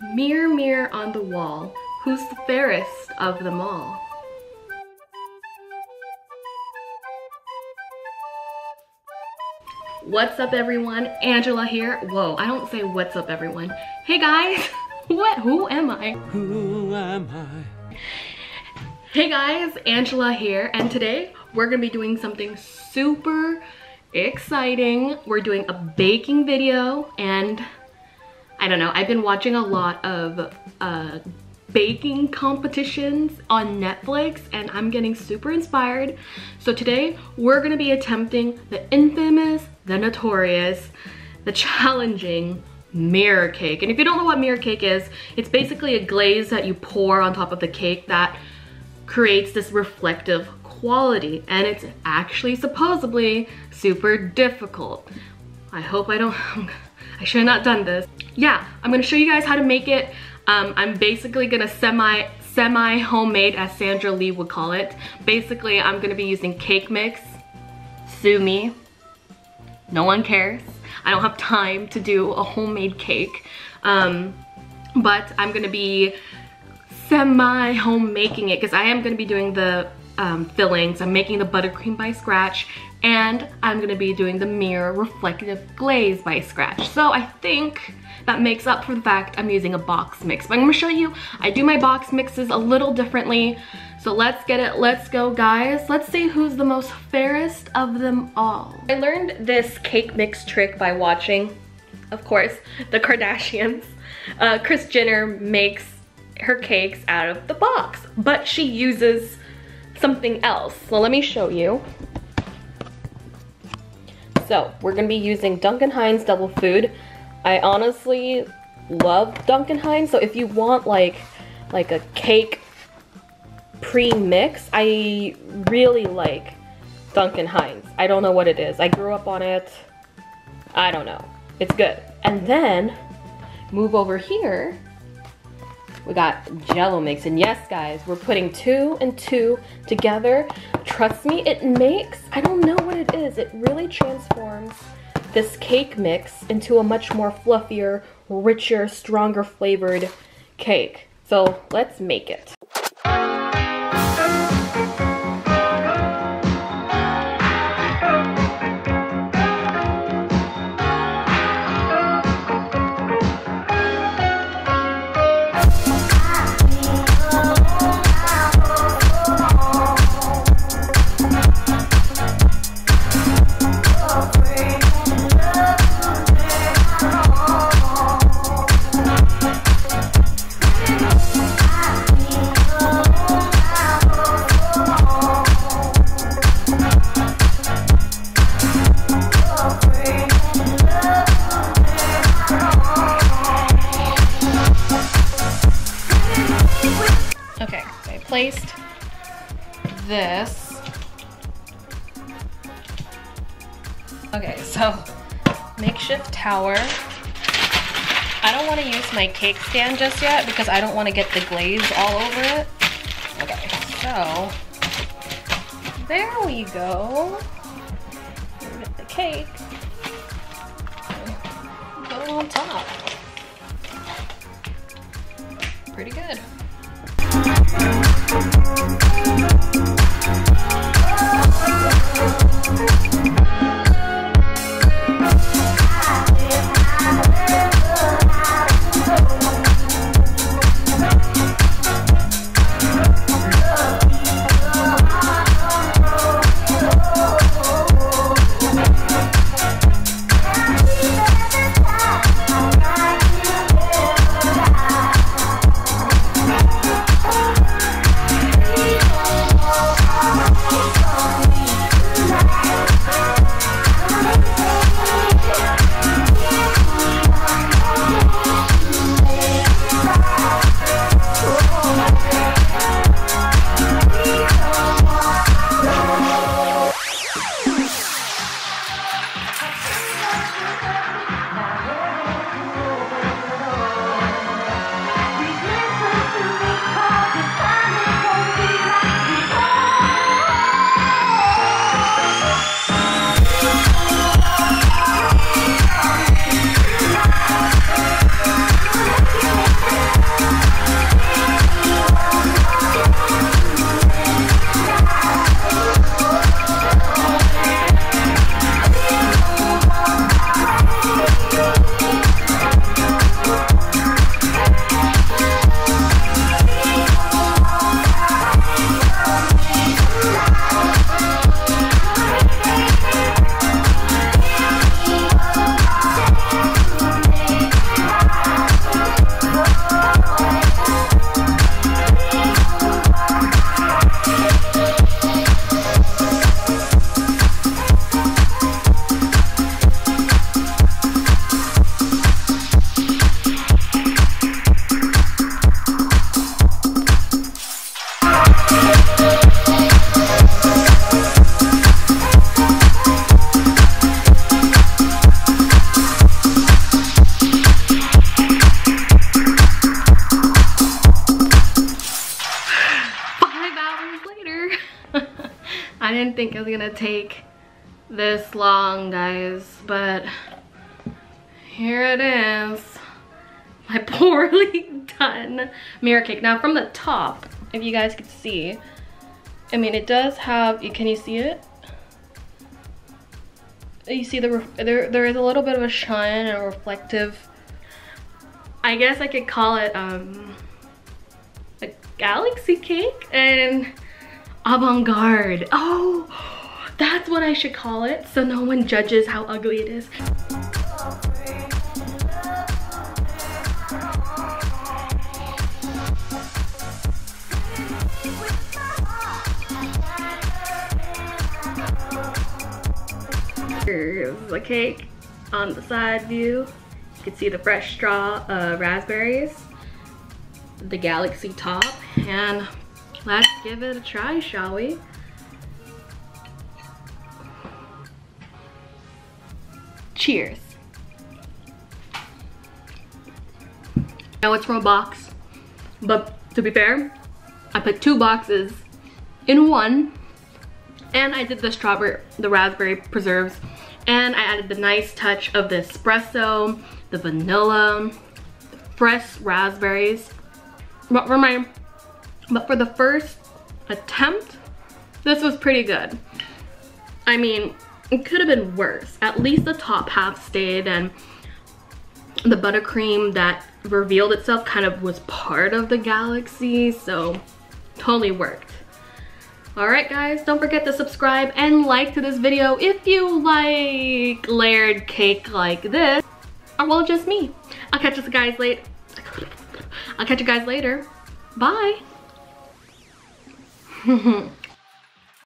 Mirror, mirror on the wall, who's the fairest of them all? What's up everyone, Angela here. Whoa, I don't say what's up everyone. Hey guys, what, who am I? Who am I? Hey guys, Angela here, and today we're gonna be doing something super exciting. We're doing a baking video, and I don't know, I've been watching a lot of baking competitions on Netflix and I'm getting super inspired. So today we're gonna be attempting the infamous, the notorious, the challenging mirror cake. And if you don't know what mirror cake is, it's basically a glaze that you pour on top of the cake that creates this reflective quality, and it's actually supposedly super difficult. I hope I should have not done this. Yeah, I'm gonna show you guys how to make it. I'm basically gonna semi homemade, as Sandra Lee would call it. Basically, I'm gonna be using cake mix. Sue me. No one cares. I don't have time to do a homemade cake. But I'm gonna be semi home making it because I am gonna be doing the fillings. I'm making the buttercream by scratch, and I'm gonna be doing the mirror reflective glaze by scratch. So I think that makes up for the fact I'm using a box mix. But I'm gonna show you, I do my box mixes a little differently. So let's get it, let's go guys. Let's see who's the most fairest of them all. I learned this cake mix trick by watching, of course, the Kardashians. Kris Jenner makes her cakes out of the box, but she uses something else. So let me show you. So we're gonna be using Duncan Hines Double Food. I honestly love Duncan Hines, so if you want like a cake pre-mix, I really like Duncan Hines. I don't know what it is. I grew up on it. I don't know. It's good. And then move over here. We got Jello mix, and yes guys, we're putting 2 and 2 together. Trust me, it makes, I don't know what it is, it really transforms this cake mix into a much more fluffier, richer, stronger flavored cake. So let's make it. Okay, so I placed this. Okay, so makeshift tower. I don't want to use my cake stand just yet because I don't want to get the glaze all over it. Okay, so there we go. Get the cake. Go on top. Pretty good. I didn't think it was gonna take this long, guys, but here it is. My poorly done mirror cake. Now from the top, if you guys could see, I mean, it does have, can you see it? You see there is a little bit of a shine and a reflective, I guess I could call it a galaxy cake and avant-garde. Oh, that's what I should call it, so no one judges how ugly it is. Here's the cake on the side view. You can see the fresh straw raspberries, the galaxy top, and let's give it a try, shall we? Cheers. Now it's from a box, but to be fair, I put 2 boxes in one, and I did the raspberry preserves, and I added the nice touch of the espresso, the vanilla, the fresh raspberries. But for the first attempt, this was pretty good. I mean, it could have been worse. At least the top half stayed, and the buttercream that revealed itself kind of was part of the galaxy, so totally worked. Alright guys, don't forget to subscribe and like to this video if you like layered cake like this, or well, just me. I'll catch you guys later. Bye.